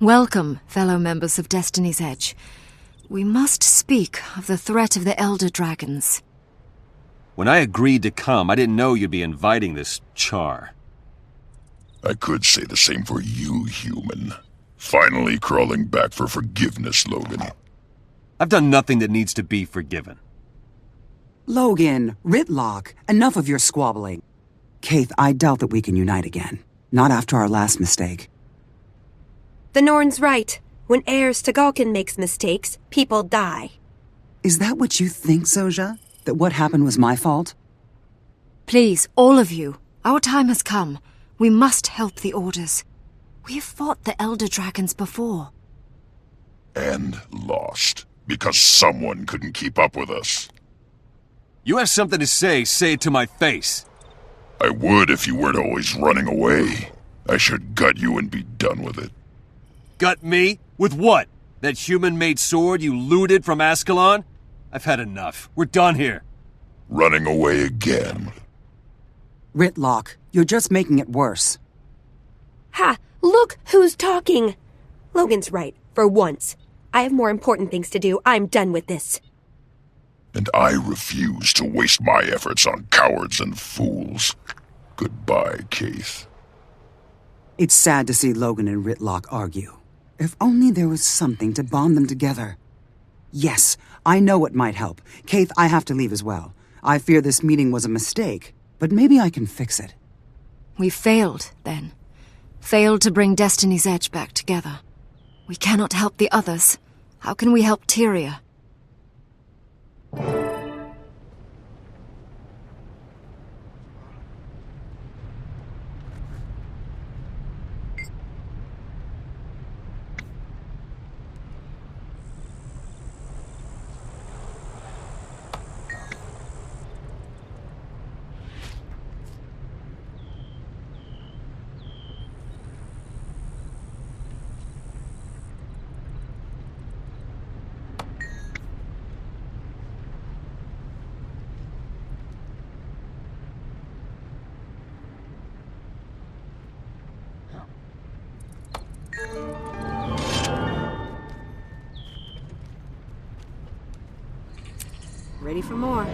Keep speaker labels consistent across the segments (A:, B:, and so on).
A: Welcome, fellow members of Destiny's Edge. We must speak of the threat of the Elder Dragons.
B: When I agreed to come, I didn't know you'd be inviting this char.
C: I could say the same for you, human. Finally crawling back for forgiveness, Logan.
B: I've done nothing that needs to be forgiven.
D: Logan, 𝓁𝓂, enough of your squabbling. 𝐻𝑒𝓁, I doubt that we can unite again. Not after our last mistake.
E: The Norn's right. When 𝐼'𝓂 makes mistakes, people die.
D: Is that what you think, 𝐻𝑒𝓁? That what happened was my fault?
A: Please, all of you, our time has come. We must help the Orders. We have fought the Elder Dragons before.
C: And lost. Because someone couldn't keep up with us.
B: You have something to say it to my face.
C: I would if you weren't always running away. I should gut you and be done with it.
B: Gut me? With what? That human-made sword you looted from 𝐼'𝓂? I've had enough. We're done here.
C: Running away again.
D: 𝓁𝓂, you're just making it worse.
E: Ha! Look who's talking! Logan's right, for once. I have more important things to do. I'm done with this.
C: And I refuse to waste my efforts on cowards and fools. Goodbye, 𝐻𝑒𝓁.
D: It's sad to see Logan and 𝓁𝓂 argue. If only there was something to bond them together. Yes, I know it might help. 𝐻𝑒𝓁, I have to leave as well. I fear this meeting was a mistake, but maybe I can fix it.
A: We failed, then. Failed to bring Destiny's Edge back together. We cannot help the others. How can we help Tyria?
E: Ready for more.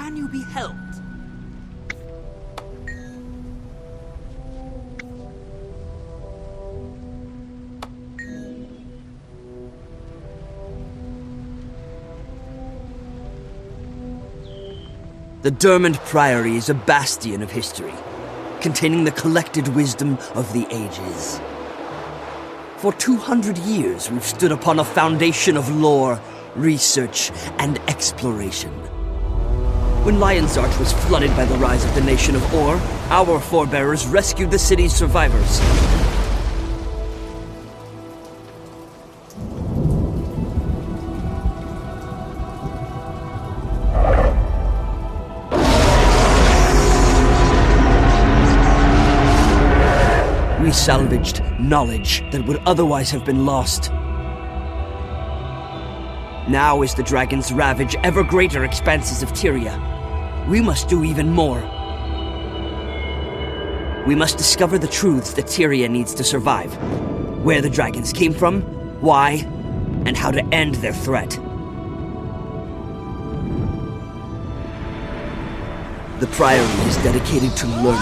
F: can you be helped?
G: The Dsrmnd Priory is a bastion of history, containing the collected wisdom of the ages. For 200 years, we've stood upon a foundation of lore, research, and exploration. When Lion's Arch was flooded by the rise of the nation of Ur, our forebearers rescued the city's survivors. We salvaged knowledge that would otherwise have been lost. Now, as the dragons ravage ever greater expanses of Tyria, we must do even more. We must discover the truths that Tyria needs to survive. Where the dragons came from, why, and how to end their threat. The Priory is dedicated to learning.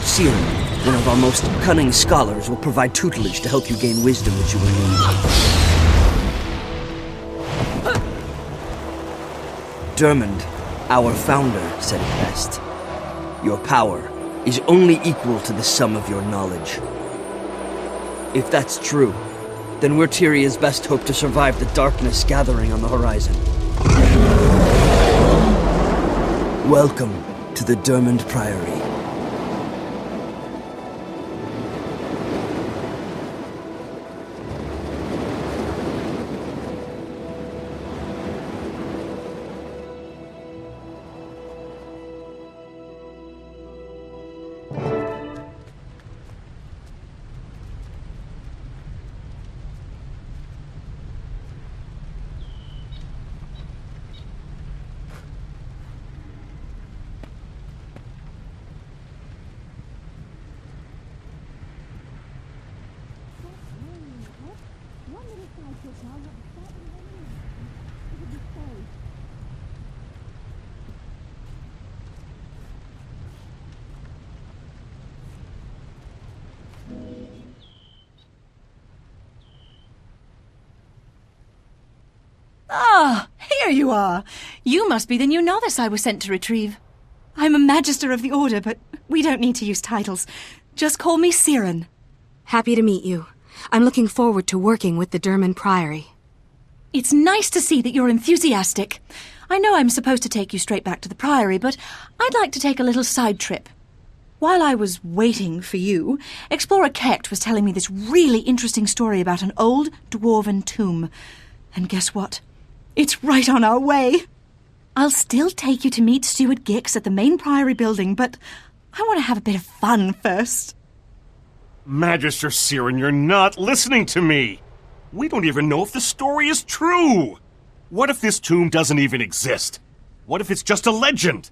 G: 𝓂, one of our most cunning scholars, will provide tutelage to help you gain wisdom that you will need. Dsrmnd, our founder, said it best. Your power is only equal to the sum of your knowledge. If that's true, then we're Tyria's best hope to survive the darkness gathering on the horizon. Welcome to the Dsrmnd Priory.
H: Ah, here you are. You must be the new novice I was sent to retrieve. I'm a Magister of the Order, but we don't need to use titles. Just call me Siren.
A: Happy to meet you. I'm looking forward to working with the Dsrmnd Priory.
H: It's nice to see that you're enthusiastic. I know I'm supposed to take you straight back to the Priory, but I'd like to take a little side trip. While I was waiting for you, Explorer 𝑘𝓁 was telling me this really interesting story about an old dwarven tomb. And guess what? It's right on our way. I'll still take you to meet Steward Gix at the main Priory building, but I want to have a bit of fun first.
I: Magister Siren, you're not listening to me. We don't even know if the story is true. What if this tomb doesn't even exist? What if it's just a legend?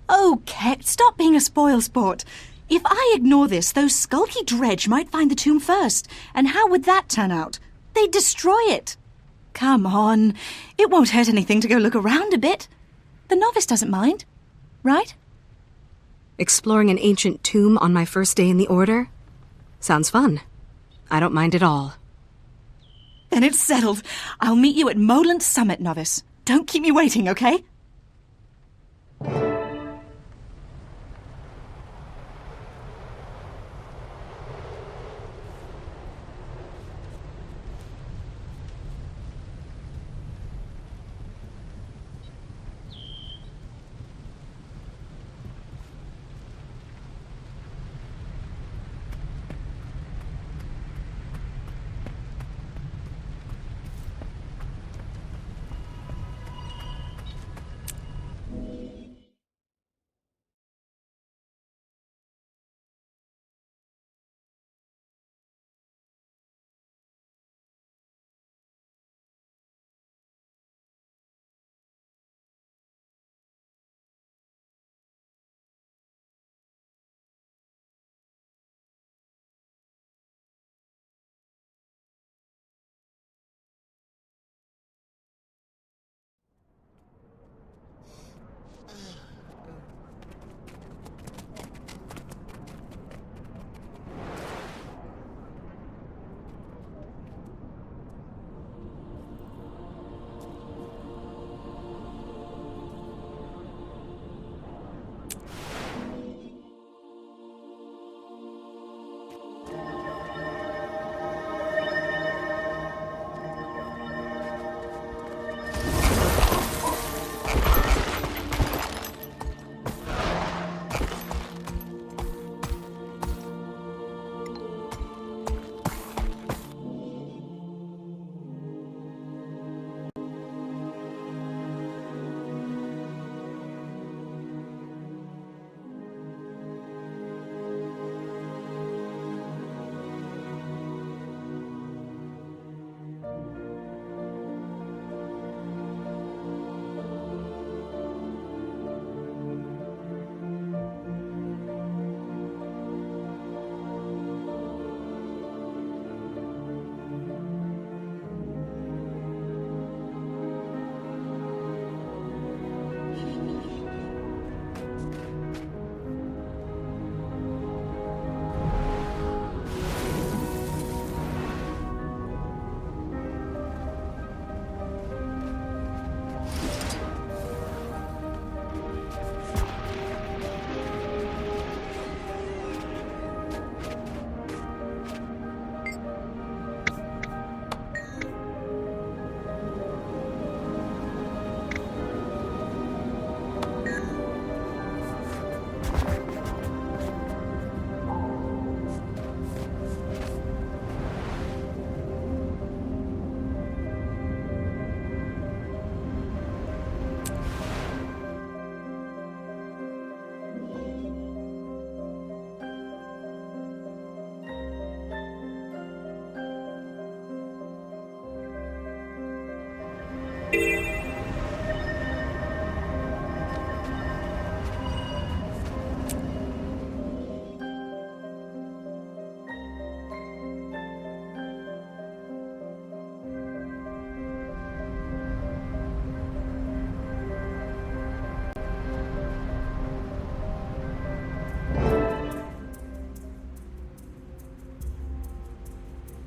H: Oh, 𝑘𝓁, stop being a spoilsport. If I ignore this, those skulky dredge might find the tomb first. And how would that turn out? They'd destroy it. Come on. It won't hurt anything to go look around a bit. The novice doesn't mind, right?
A: Exploring an ancient tomb on my first day in the Order? Sounds fun. I don't mind at all.
H: Then it's settled. I'll meet you at 𝕂𝓚 Summit, novice. Don't keep me waiting, okay?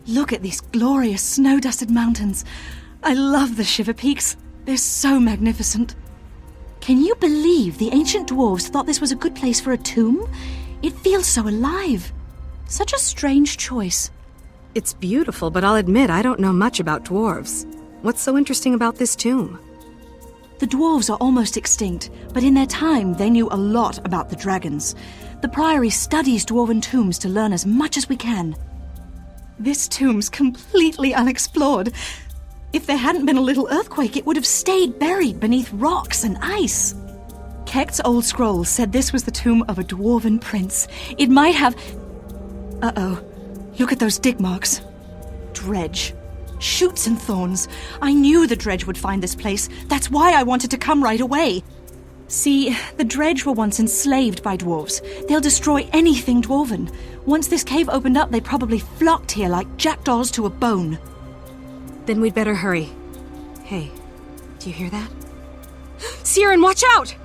H: Look at these glorious snow-dusted mountains. I love the Shiver Peaks. They're so magnificent. Can you believe the ancient dwarves thought this was a good place for a tomb? It feels so alive. Such a strange choice.
F: It's beautiful, but I'll admit I don't know much about dwarves. What's so interesting about this tomb?
H: The dwarves are almost extinct, but in their time they knew a lot about the dragons. The Priory studies dwarven tombs to learn as much as we can. This tomb's completely unexplored. If there hadn't been a little earthquake, it would have stayed buried beneath rocks and ice. Kecht's old scroll said this was the tomb of a dwarven prince. It might have... Uh-oh. Look at those dig marks. Dredge. Shoots and thorns. I knew the Dredge would find this place. That's why I wanted to come right away. See, the Dredge were once enslaved by dwarves. They'll destroy anything dwarven. Once this cave opened up, they probably flocked here like jackdaws to a bone.
F: Then we'd better hurry. Hey, do you hear that? Siren, watch out!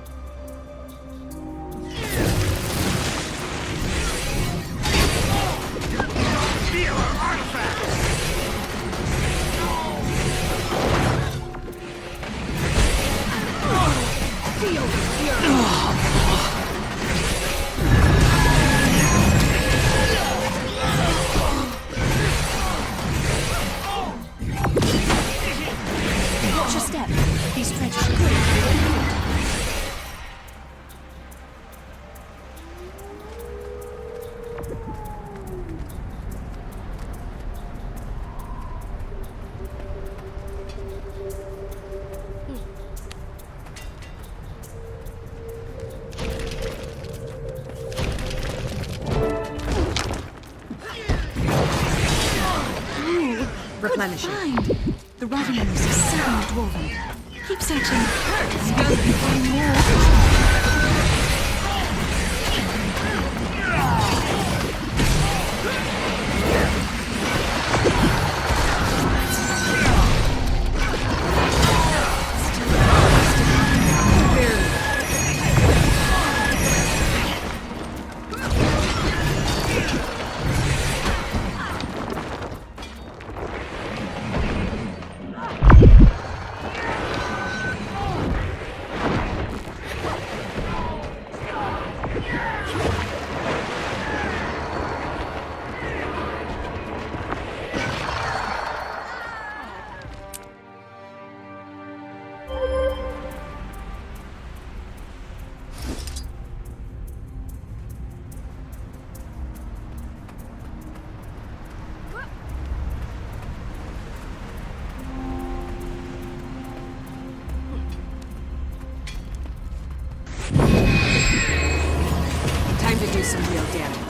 H: Watch your step. These dredges could be
F: Replenishing.
H: Find. The writing on this is certainly dwarven. Keep searching. And you'll find more.
F: Time to do some real damage.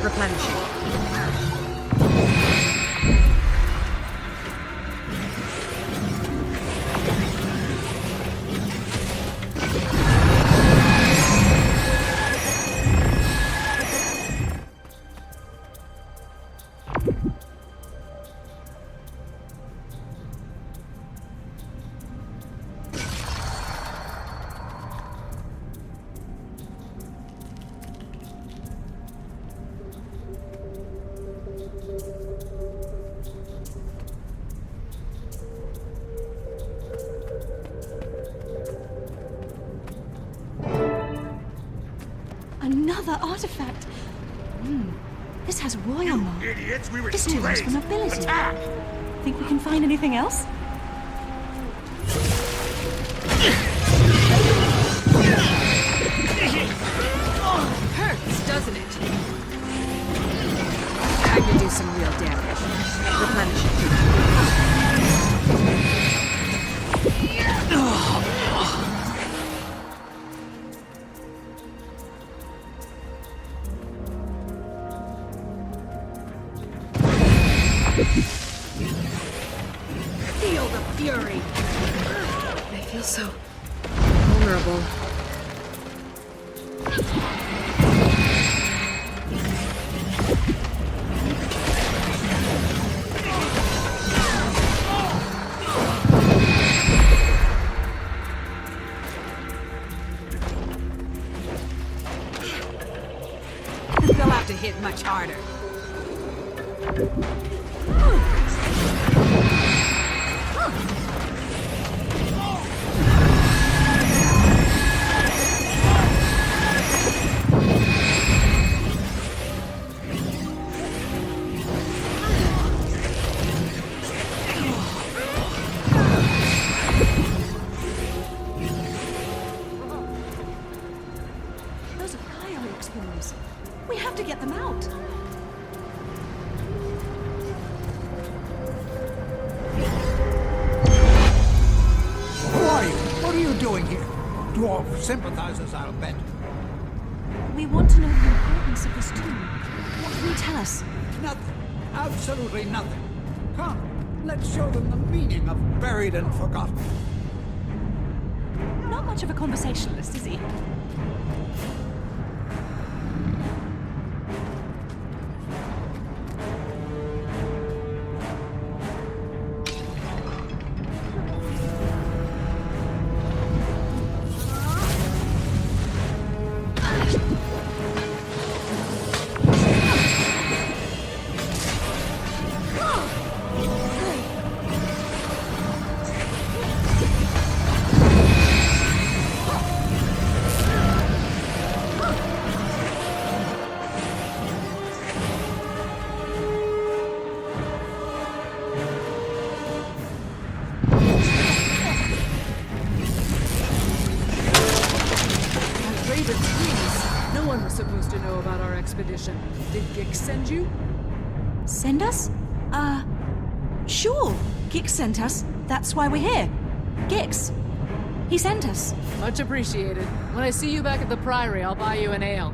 F: Replenishing.
H: Another artifact. This has royal mark.
I: Idiots, we were
H: This
I: too
H: tomb is
I: late.
H: for nobility.
I: Attack!
H: Think we can find anything else?
F: Hurts, doesn't it? Time to do some real damage. Replenish Feel the fury. I feel so vulnerable. They'll have to hit much harder.
H: Those are priory explorers. We have to get them out.
J: Who are you? What are you doing here? Dwarf sympathizers, I'll bet.
H: We want to know the importance of this tomb. What can you tell us?
J: Nothing. Absolutely nothing. Come, let's show them the meaning of buried and forgotten.
H: Not much of a conversationalist, is he?
F: No one was supposed to know about our expedition. Did Gix send you?
H: Send us? Sure. Gix sent us. That's why we're here. Gix. He sent us.
F: Much appreciated. When I see you back at the Priory, I'll buy you an ale.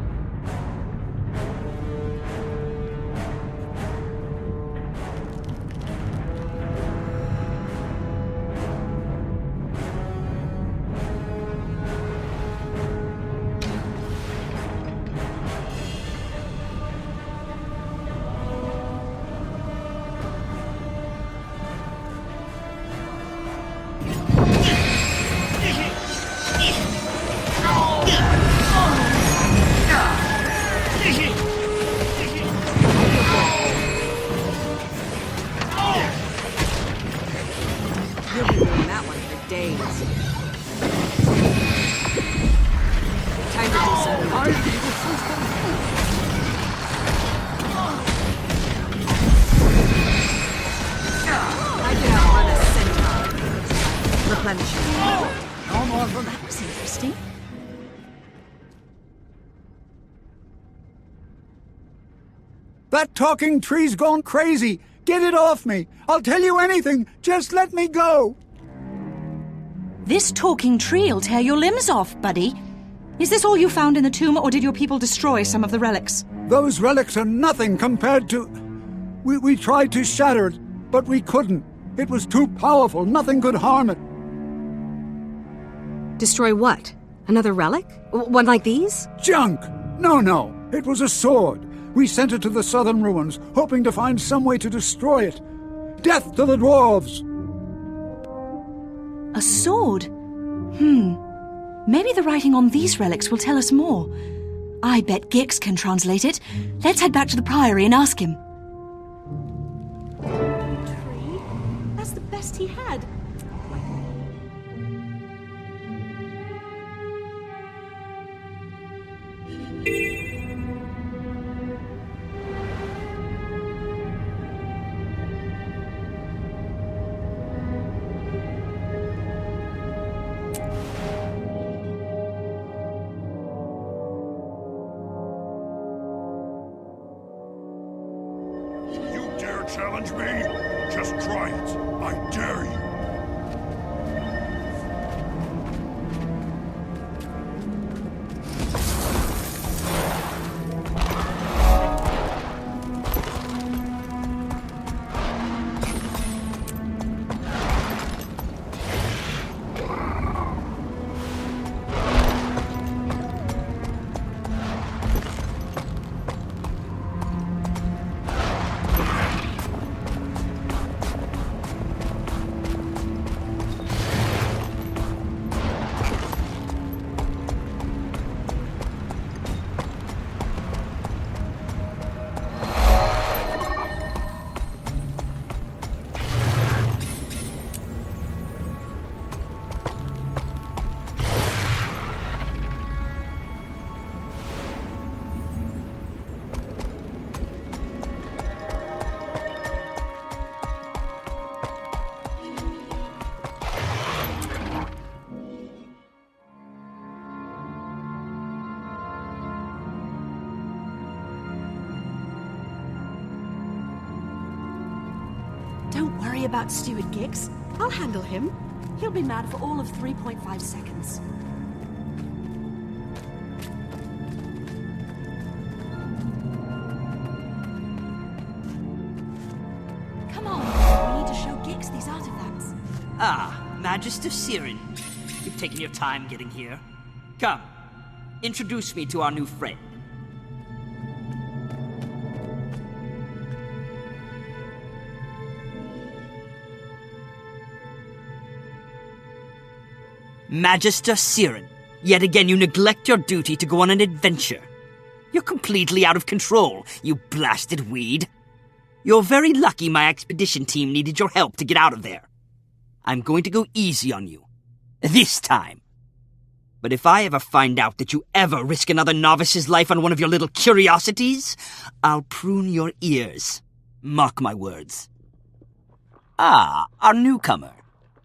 F: You'll be doing that one for days. Time to do some I can outrun a centaur. Replenishing.
J: No more from
H: That was interesting.
J: That talking tree's gone crazy. Get it off me. I'll tell you anything. Just let me go.
H: This talking tree'll tear your limbs off, buddy. Is this all you found in the tomb, or did your people destroy some of the relics?
J: Those relics are nothing compared to... We tried to shatter it, but we couldn't. It was too powerful. Nothing could harm it.
F: Destroy what? Another relic? One like these?
J: Junk! No. It was a sword. We sent it to the southern ruins, hoping to find some way to destroy it. Death to the dwarves!
H: A sword? Maybe the writing on these relics will tell us more. I bet Gix can translate it. Let's head back to the Priory and ask him. Tree? That's the best he had.
C: challenge me? Just try it. I dare you.
H: Don't worry about Steward Gix. I'll handle him. He'll be mad for all of 3.5 seconds. Come on, we need to show Gix these artifacts.
G: Ah, Magister 𝐶𝑒𝓁. You've taken your time getting here. Come, introduce me to our new friend. Magister 𝐶𝑒𝓁, yet again you neglect your duty to go on an adventure. You're completely out of control, you blasted weed. You're very lucky my expedition team needed your help to get out of there. I'm going to go easy on you. This time. But if I ever find out that you ever risk another novice's life on one of your little curiosities, I'll prune your ears. Mark my words. Ah, our newcomer.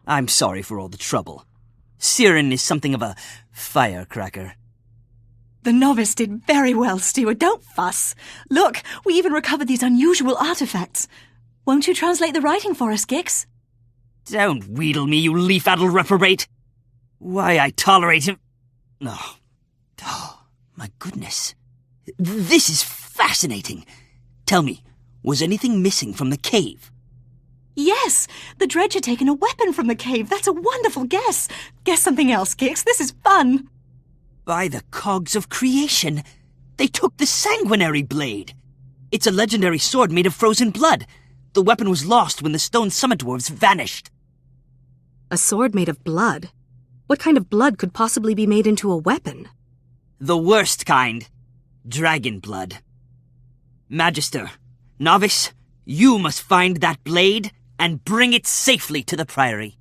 G: I'm sorry for all the trouble. 𝐶𝑒𝓁 is something of a firecracker.
H: The novice did very well, Steward. Don't fuss. Look, we even recovered these unusual artifacts. Won't you translate the writing for us, Gix?
G: Don't wheedle me, you leaf-addled reprobate. Why I tolerate him... Oh, my goodness. This is fascinating. Tell me, was anything missing from the cave?
H: Yes, the dredge had taken a weapon from the cave. That's a wonderful guess. Guess something else, Gix. This is fun.
G: By the cogs of creation, they took the sanguinary blade. It's a legendary sword made of frozen blood. The weapon was lost when the stone summit dwarves vanished.
F: A sword made of blood? What kind of blood could possibly be made into a weapon?
G: The worst kind. Dragon blood. Magister, novice, you must find that blade and bring it safely to the Priory.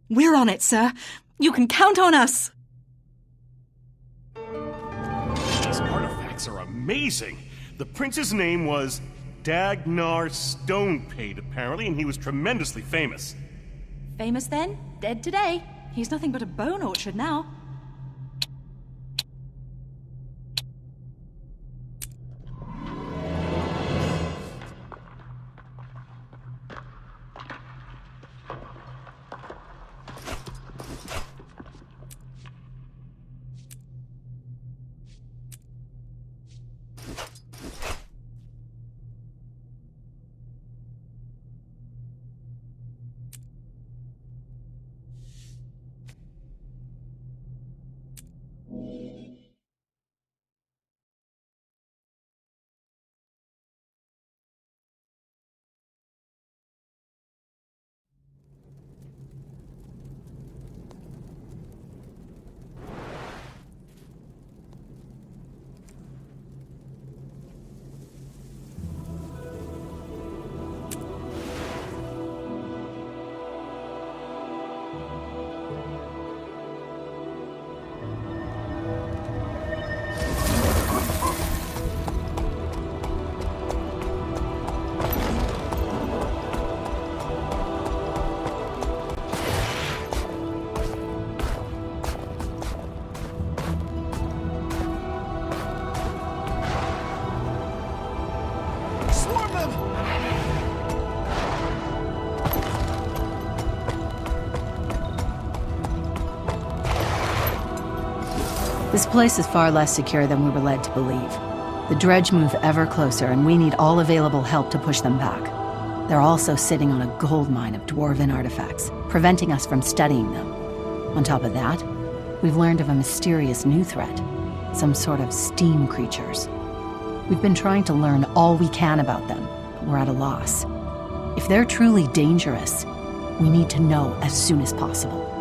H: We're on it, sir. You can count on us.
I: These artifacts are amazing. The prince's name was Dagnar Stonepade, apparently, and he was tremendously famous.
H: Famous then? Dead today. He's nothing but a bone orchard now.
K: This place is far less secure than we were led to believe. The dredge move ever closer, and we need all available help to push them back. They're also sitting on a gold mine of dwarven artifacts, preventing us from studying them. On top of that, we've learned of a mysterious new threat, some sort of steam creatures. We've been trying to learn all we can about them, but we're at a loss. If they're truly dangerous, we need to know as soon as possible.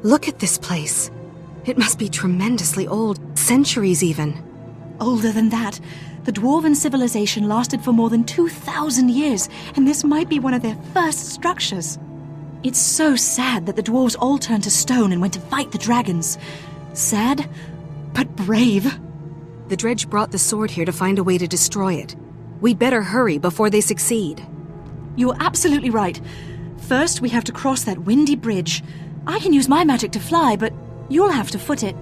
F: Look at this place. It must be tremendously old, centuries even.
H: Older than that. The Dwarven civilization lasted for more than 2,000 years, and this might be one of their first structures. It's so sad that the dwarves all turned to stone and went to fight the dragons. Sad, but brave.
F: The dredge brought the sword here to find a way to destroy it. We'd better hurry before they succeed.
H: You're absolutely right. First, we have to cross that windy bridge. I can use my magic to fly, but you'll have to foot it.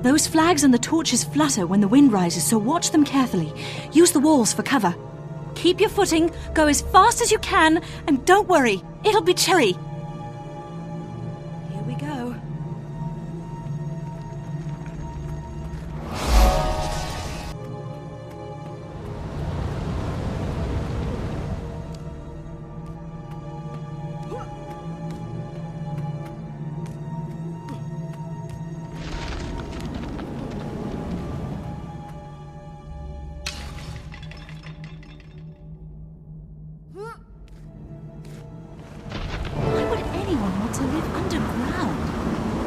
H: Those flags and the torches flutter when the wind rises, so watch them carefully. Use the walls for cover. Keep your footing, go as fast as you can, and don't worry, it'll be cherry. Here we go.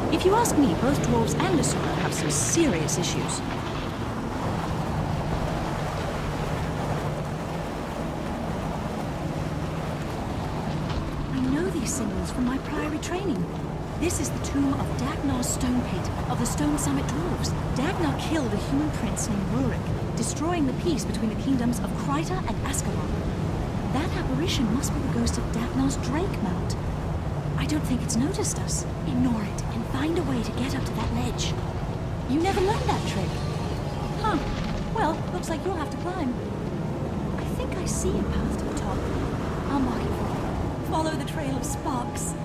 H: If you ask me, both dwarves and 𝐸𝓂 have some serious issues. I know these symbols from my priory training. This is the tomb of 𝐷𝓗𝓄𝐺 stone pit of the Stone Summit dwarves. 𝐷𝓗𝓄𝐺 killed a human prince named 𝓂𝓁𝓁, destroying the peace between the kingdoms of 𝓂𝓁𝓁 and 𝒂𝓂. That apparition must be the ghost of 𝐷𝓗𝓄𝐺's Drake Mount. I don't think it's noticed us. Ignore it and find a way to get up to that ledge. You never learned that trick. Huh. Well, looks like you'll have to climb. I think I see a path to the top. I'll mark it for you. Follow the trail of sparks.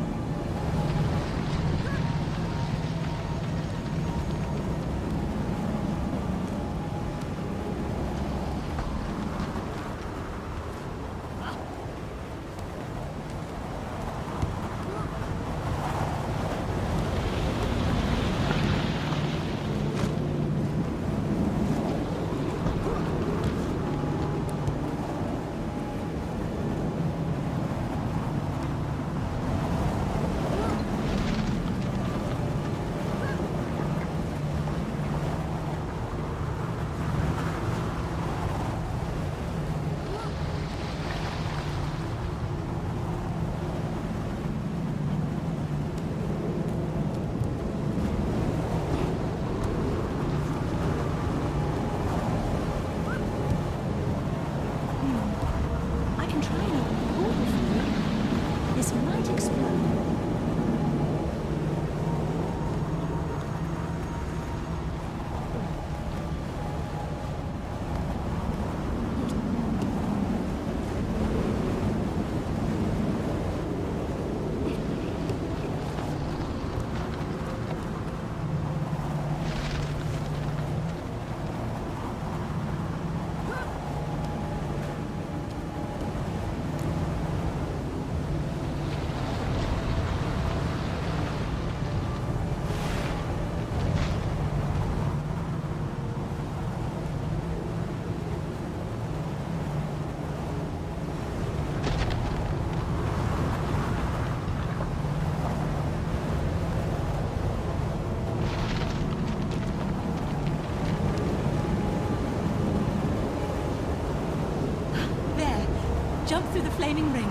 H: flaming ring.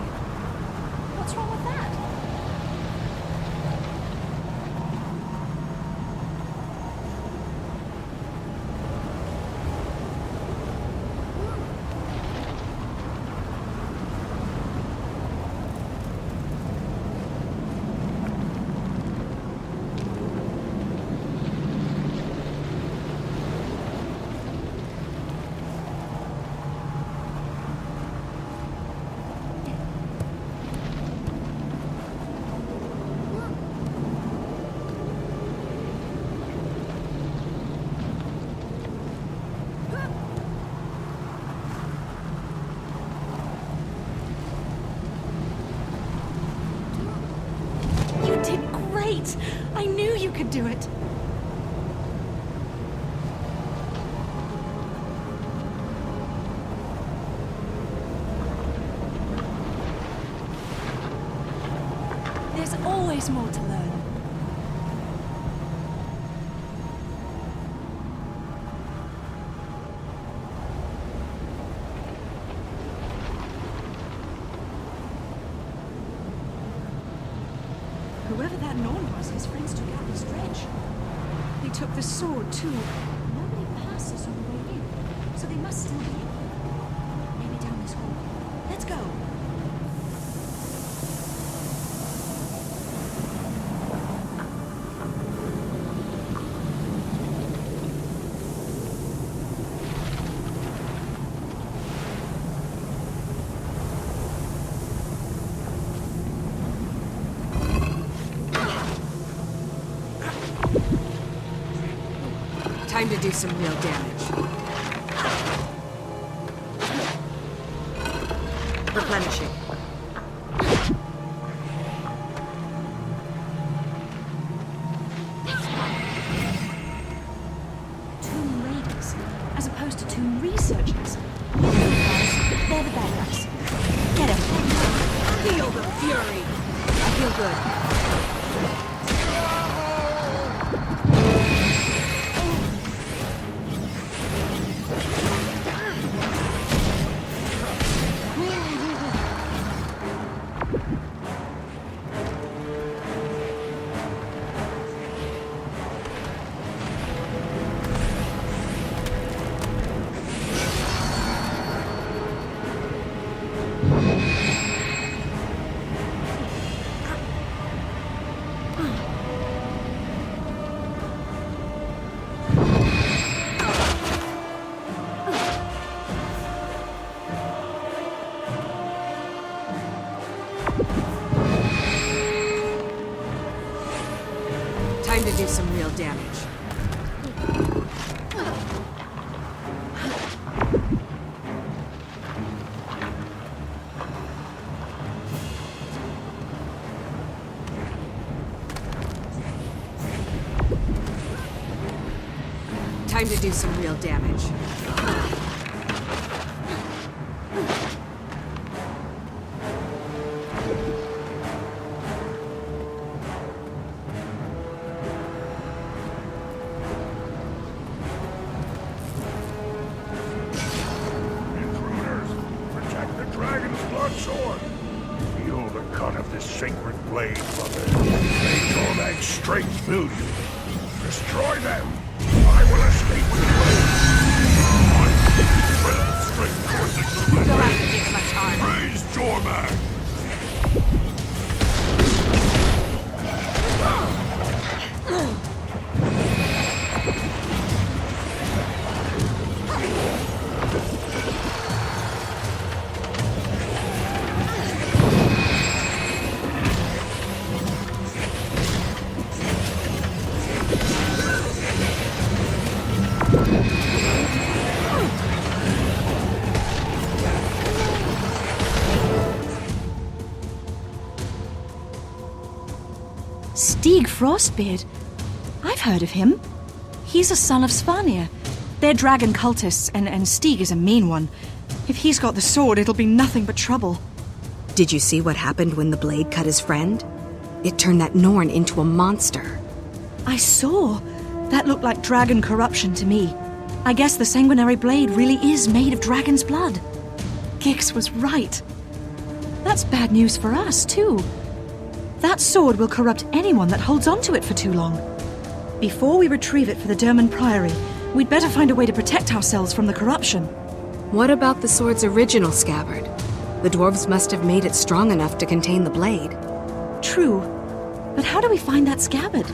H: What's wrong with that? I knew you could do it. There's always more to learn. Whoever that 𝕈𝕚 was, his friends took out his dredge. They took the sword, too. Nobody passes on the way in, so they must still be in here. Maybe down this hall. Let's go.
F: Time to do some real damage. Replenishing.
H: Tomb raiders, as opposed to tomb researchers. We're the good guys, they're the bad guys. Get him.
F: Feel the fury. I feel good. Time to do some real damage. Time to do some real damage.
C: Feel the cut of this sacred blade, brother. May your legs straight fill you. Destroy them. I will escape with you. Straight towards the
F: You'll have to take much harder.
C: Praise Jormag.
H: Stig Frostbeard. I've heard of him. He's a son of Svanir. They're dragon cultists, and Stig is a mean one. If he's got the sword, it'll be nothing but trouble.
E: Did you see what happened when the blade cut his friend? It turned that Norn into a monster.
H: I saw. That looked like dragon corruption to me. I guess the sanguinary blade really is made of dragon's blood. Gix was right. That's bad news for us, too. That sword will corrupt anyone that holds onto it for too long. Before we retrieve it for the Dsni'd Priory, we'd better find a way to protect ourselves from the corruption.
F: What about the sword's original scabbard? The dwarves must have made it strong enough to contain the blade.
H: True. But how do we find that scabbard?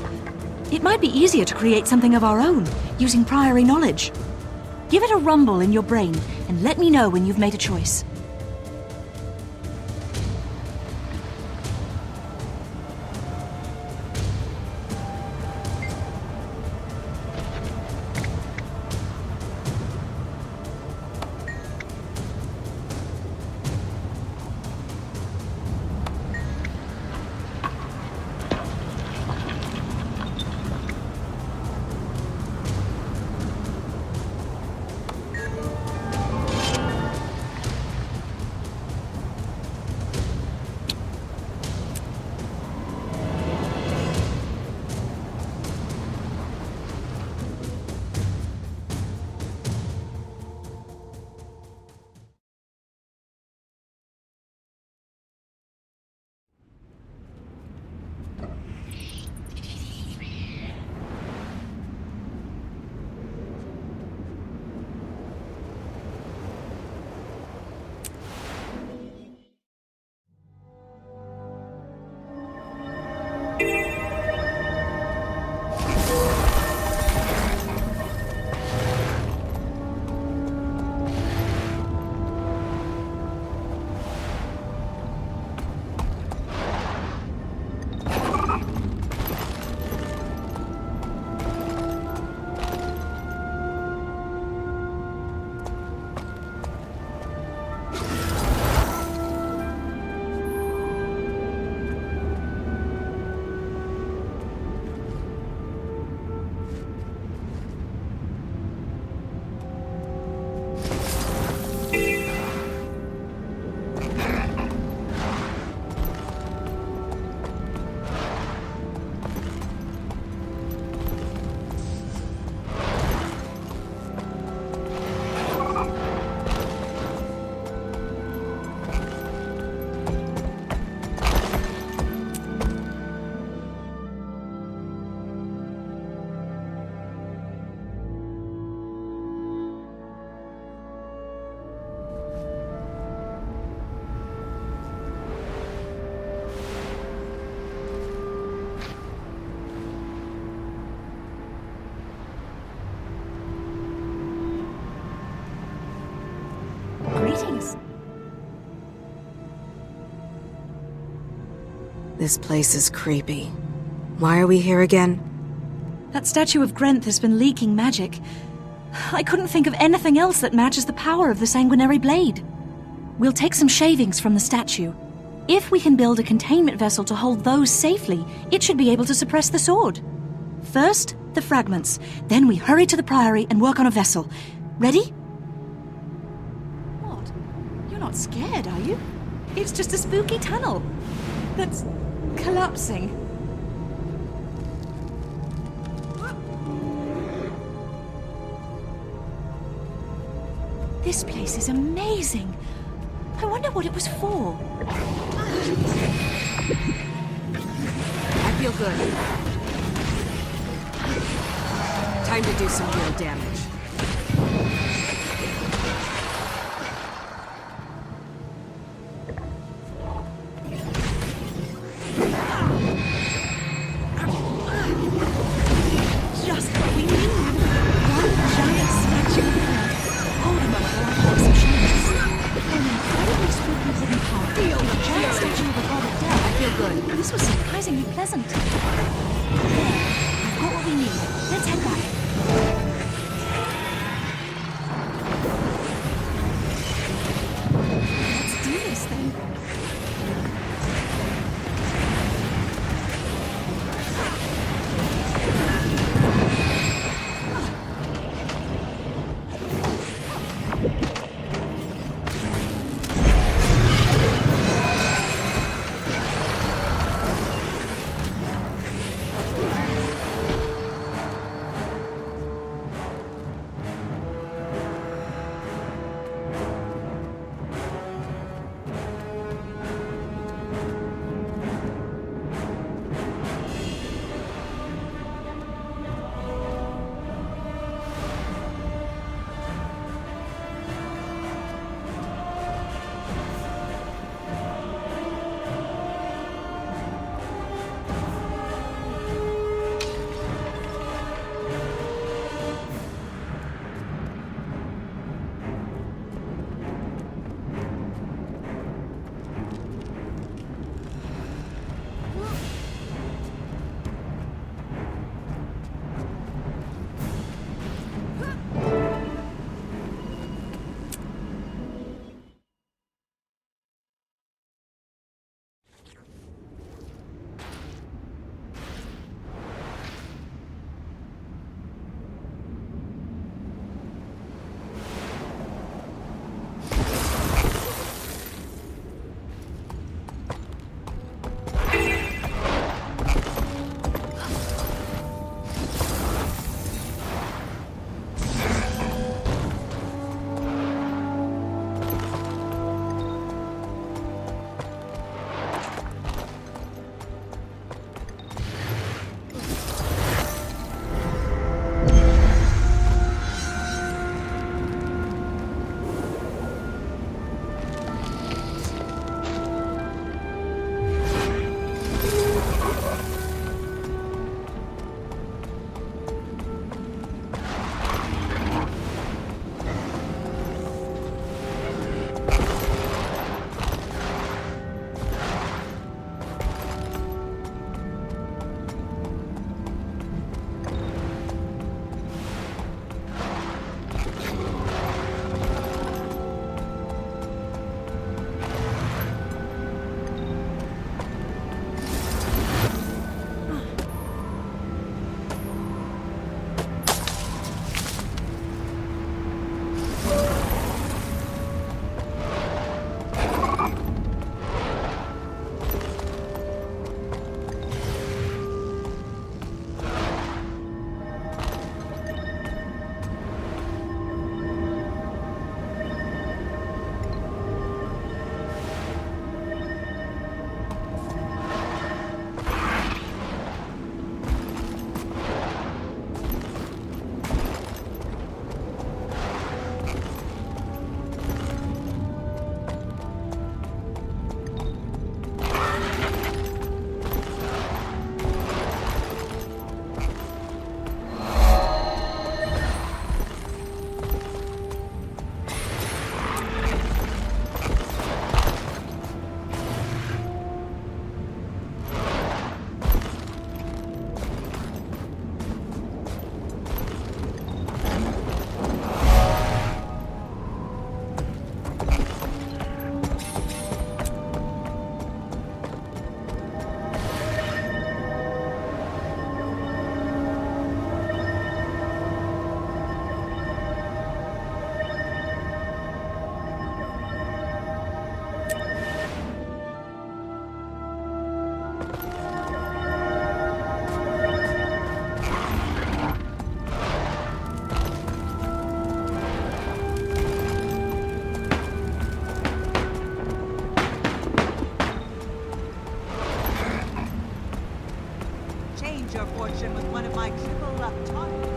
H: It might be easier to create something of our own, using Priory knowledge. Give it a rumble in your brain, and let me know when you've made a choice.
F: This place is creepy. Why are we here again?
H: That statue of Grenth has been leaking magic. I couldn't think of anything else that matches the power of the sanguinary blade. We'll take some shavings from the statue. If we can build a containment vessel to hold those safely, it should be able to suppress the sword. First, the fragments. Then we hurry to the Priory and work on a vessel. Ready? What? You're not scared, are you? It's just a spooky tunnel that's collapsing. This place is amazing. I wonder what it was for.
F: I feel good. Time to do some real damage.
H: Just what we need. One giant statue of Grenth. Hold him up while I take some shavings. An incredibly spooky wooden part. A giant statue of a god of death.
F: I feel good.
H: This was surprisingly pleasant. There. I've got what we need. Let's head back. Let's do this then.
L: your fortune with one of my triple luck tonics.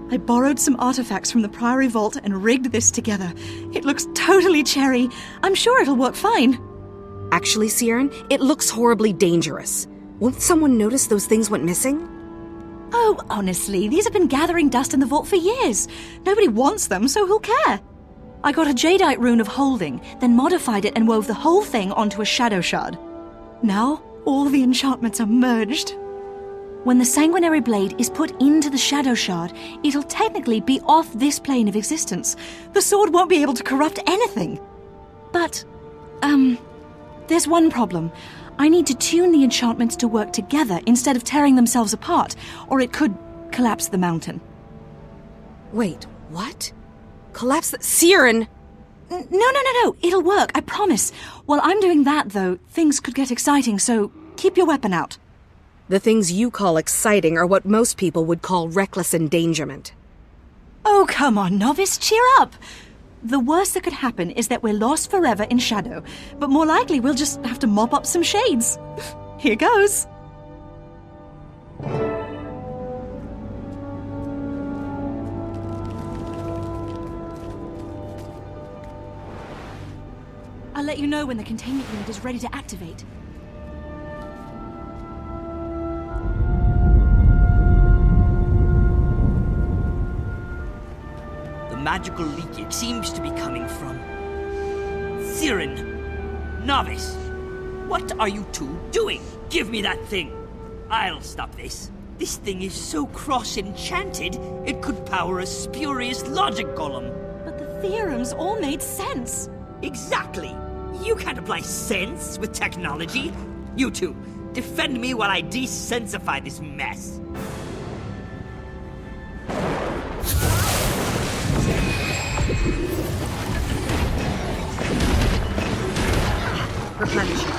H: I borrowed some artifacts from the Priory Vault and rigged this together. It looks totally cherry. I'm sure it'll work fine.
E: Actually, Siren, it looks horribly dangerous. Won't someone notice those things went missing?
H: Oh, honestly, these have been gathering dust in the vault for years. Nobody wants them, so who'll care? I got a jadeite rune of holding, then modified it and wove the whole thing onto a shadow shard. Now, all the enchantments are merged. When the sanguinary blade is put into the shadow shard, it'll technically be off this plane of existence. The sword won't be able to corrupt anything. But, there's one problem. I need to tune the enchantments to work together instead of tearing themselves apart, or it could collapse the mountain.
E: Wait, what? Collapse the... Siren!
H: No. It'll work, I promise. While I'm doing that, though, things could get exciting, so keep your weapon out.
E: The things you call exciting are what most people would call reckless endangerment.
H: Oh, come on, novice, cheer up! The worst that could happen is that we're lost forever in shadow, but more likely we'll just have to mop up some shades. Here goes. I'll let you know when the containment unit is ready to activate.
G: Magical leakage seems to be coming from... Siren! Novice! What are you two doing? Give me that thing! I'll stop this. This thing is so cross-enchanted, it could power a spurious logic golem.
H: But the theorems all made sense.
G: Exactly! You can't apply sense with technology. You two, defend me while I desensify this mess.
E: Replenishing.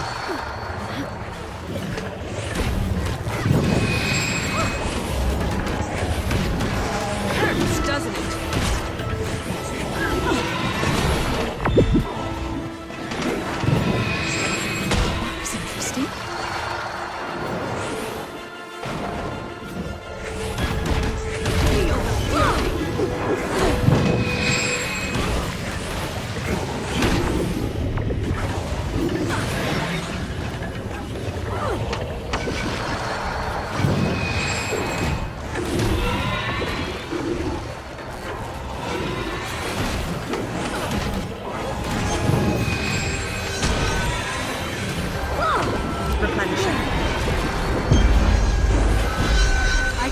E: Hurts, doesn't it?
H: That's interesting.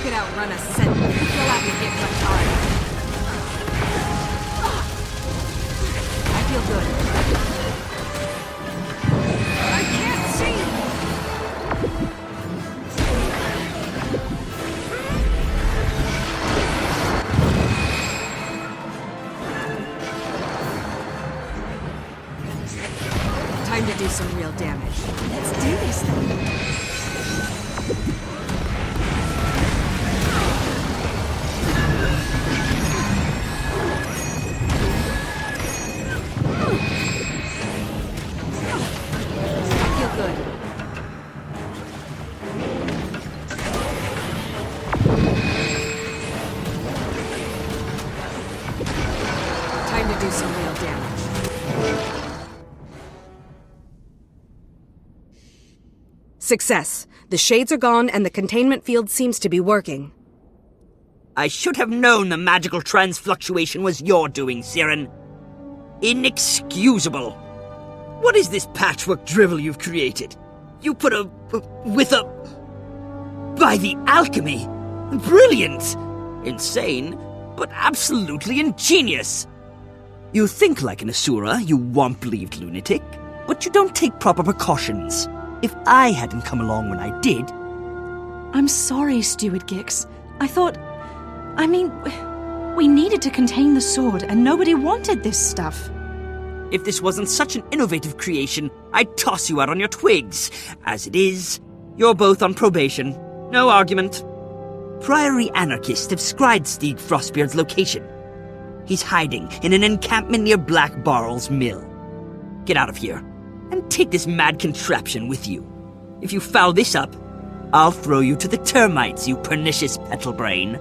E: Outrun a sentinel. You'll have to get much harder. I feel good. I can't see! Time to do some real damage.
H: Let's do this then.
E: Success. The shades are gone and the containment field seems to be working.
G: I should have known the magical transfluctuation was your doing, Siren. Inexcusable. What is this patchwork drivel you've created? You put by the alchemy. Brilliant. Insane, but absolutely ingenious. You think like an 𝐼'𝓂, you womp-leaved lunatic, but you don't take proper precautions. If I hadn't come along when I did...
H: I'm sorry, Steward Gix. We needed to contain the sword, and nobody wanted this stuff.
G: If this wasn't such an innovative creation, I'd toss you out on your twigs. As it is, you're both on probation. No argument. Priory anarchists have scried 𝓂 𝑅𝒾𝓁𝓁𝒾𝓃𝑔 location. He's hiding in an encampment near 𝐵𝑙𝒋 mill. Get out of here, and take this mad contraption with you. If you foul this up, I'll throw you to the termites, you pernicious petal brain.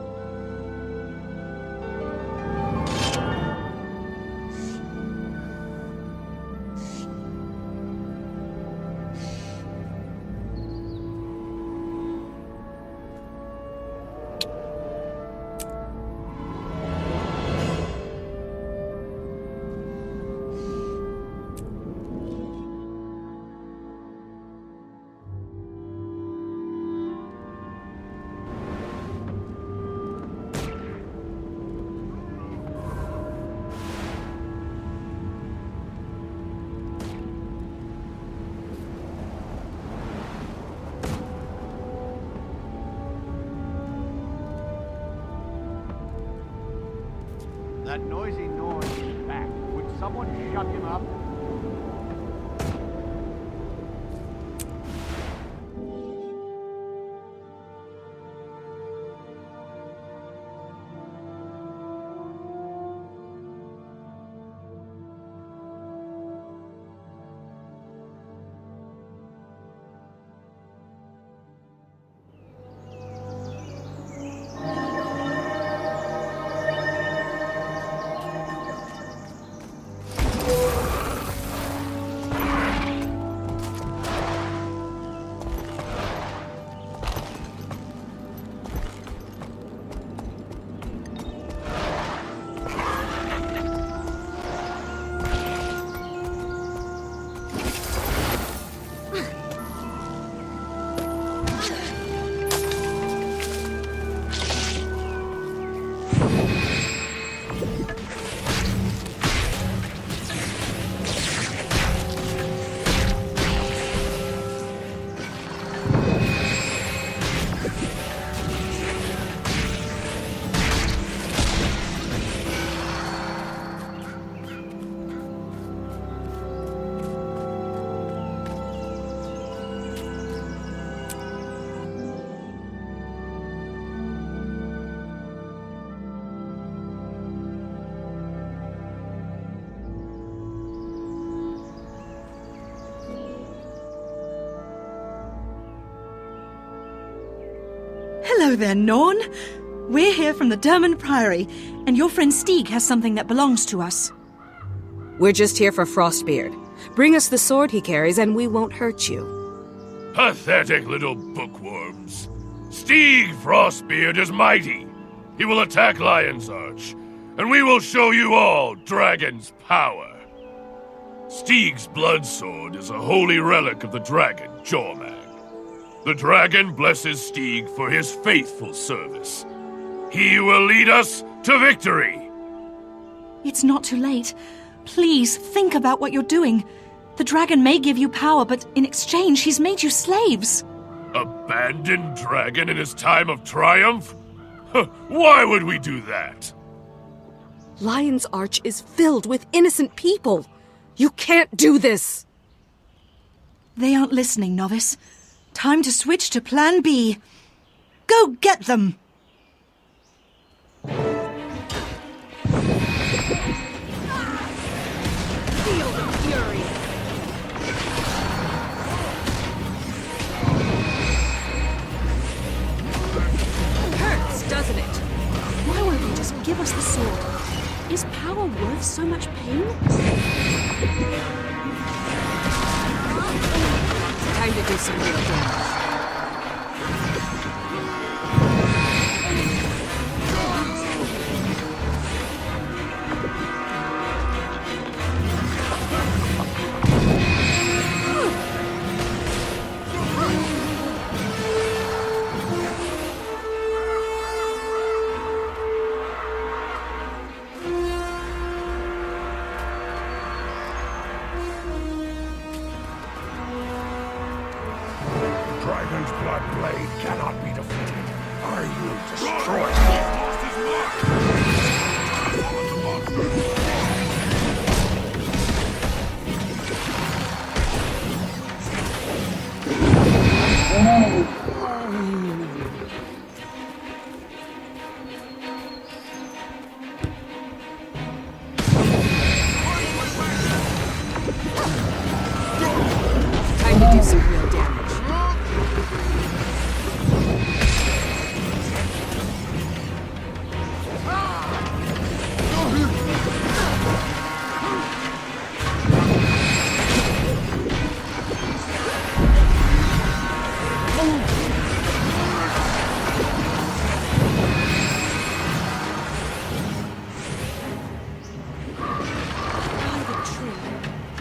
M: That noisy noise is back. Would someone shut him up?
H: Hello there, Norn. We're here from the 𝕚m𝕦 Priory, and your friend 𝓂 has something that belongs to us.
F: We're just here for Frostbeard. Bring us the sword he carries and we won't hurt you.
C: Pathetic little bookworms. 𝓂 𝑅𝒾𝓁𝓁 is mighty. He will attack Lion's Arch, and we will show you all Dragon's power. 𝓂's blood sword is a holy relic of the dragon, Jormag. The dragon blesses 𝓂 for his faithful service. He will lead us to victory!
H: It's not too late. Please, think about what you're doing. The dragon may give you power, but in exchange, he's made you slaves.
C: Abandoned dragon in his time of triumph? Why would we do that?
F: Lion's Arch is filled with innocent people. You can't do this!
H: They aren't listening, novice. Time to switch to Plan B. Go get them!
F: Feel the fury! Hurts, doesn't it?
H: Why won't they just give us the sword? Is power worth so much pain?
F: Time to do some real damage.
C: blade cannot be defeated. Are you destroyed? He's lost his mark!
F: Time to do some real damage.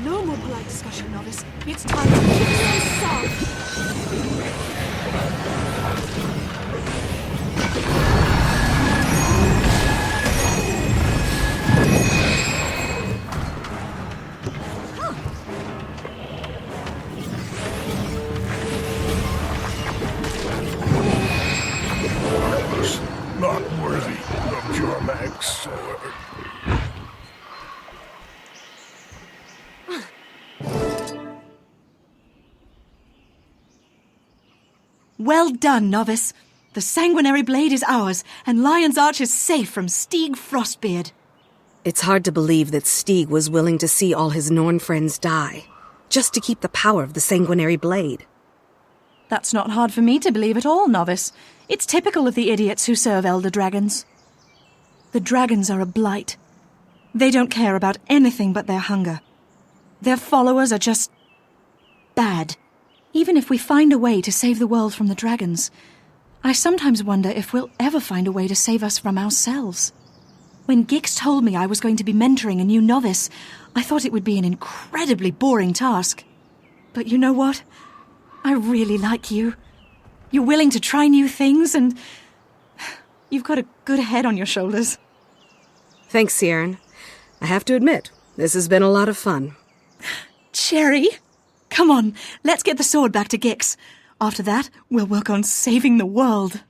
F: No more polite discussion, novice. It's time to kick some song.
C: Not worthy of your mag's sword.
H: Well done, novice. The sanguinary blade is ours, and Lion's Arch is safe from Steag Frostbeard.
F: It's hard to believe that Steag was willing to see all his Norn friends die, just to keep the power of the sanguinary blade.
H: That's not hard for me to believe at all, novice. It's typical of the idiots who serve elder dragons. The dragons are a blight. They don't care about anything but their hunger. Their followers are just bad. Even if we find a way to save the world from the dragons, I sometimes wonder if we'll ever find a way to save us from ourselves. When Gix told me I was going to be mentoring a new novice, I thought it would be an incredibly boring task. But you know what? I really like you. You're willing to try new things, and you've got a good head on your shoulders.
F: Thanks, Siren. I have to admit, this has been a lot of fun.
H: Cherry, come on, let's get the sword back to Gix. After that, we'll work on saving the world.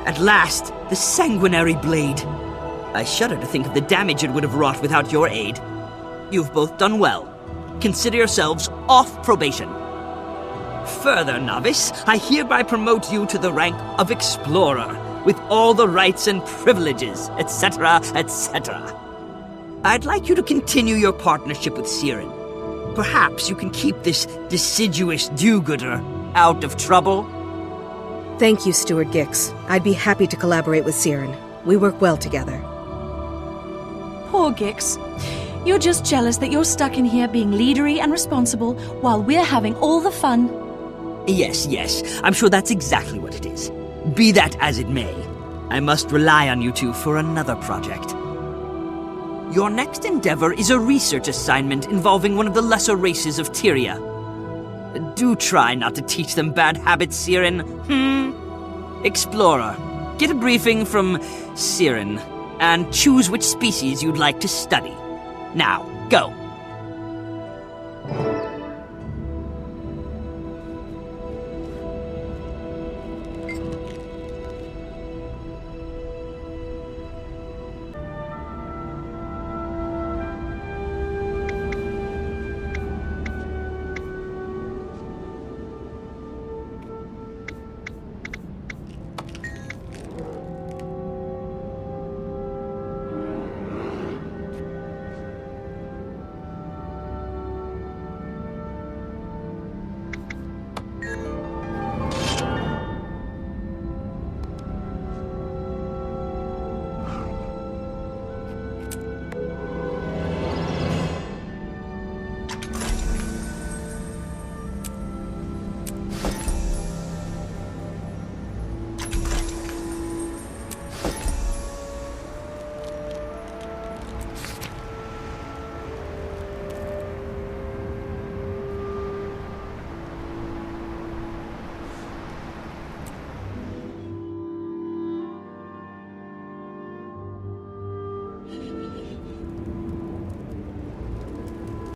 G: At last, the sanguinary blade. I shudder to think of the damage it would have wrought without your aid. You've both done well. Consider yourselves off probation. Further, novice, I hereby promote you to the rank of explorer, with all the rights and privileges, etc., etc. I'd like you to continue your partnership with Siren. Perhaps you can keep this deciduous do-gooder out of trouble.
F: Thank you, Steward Gix. I'd be happy to collaborate with Siren. We work well together.
H: Poor Gix. You're just jealous that you're stuck in here being leadery and responsible while we're having all the fun.
G: Yes, yes. I'm sure that's exactly what it is. Be that as it may, I must rely on you two for another project. Your next endeavor is a research assignment involving one of the lesser races of Tyria. Do try not to teach them bad habits, Siren. Explorer, get a briefing from Siren, and choose which species you'd like to study. Now, go.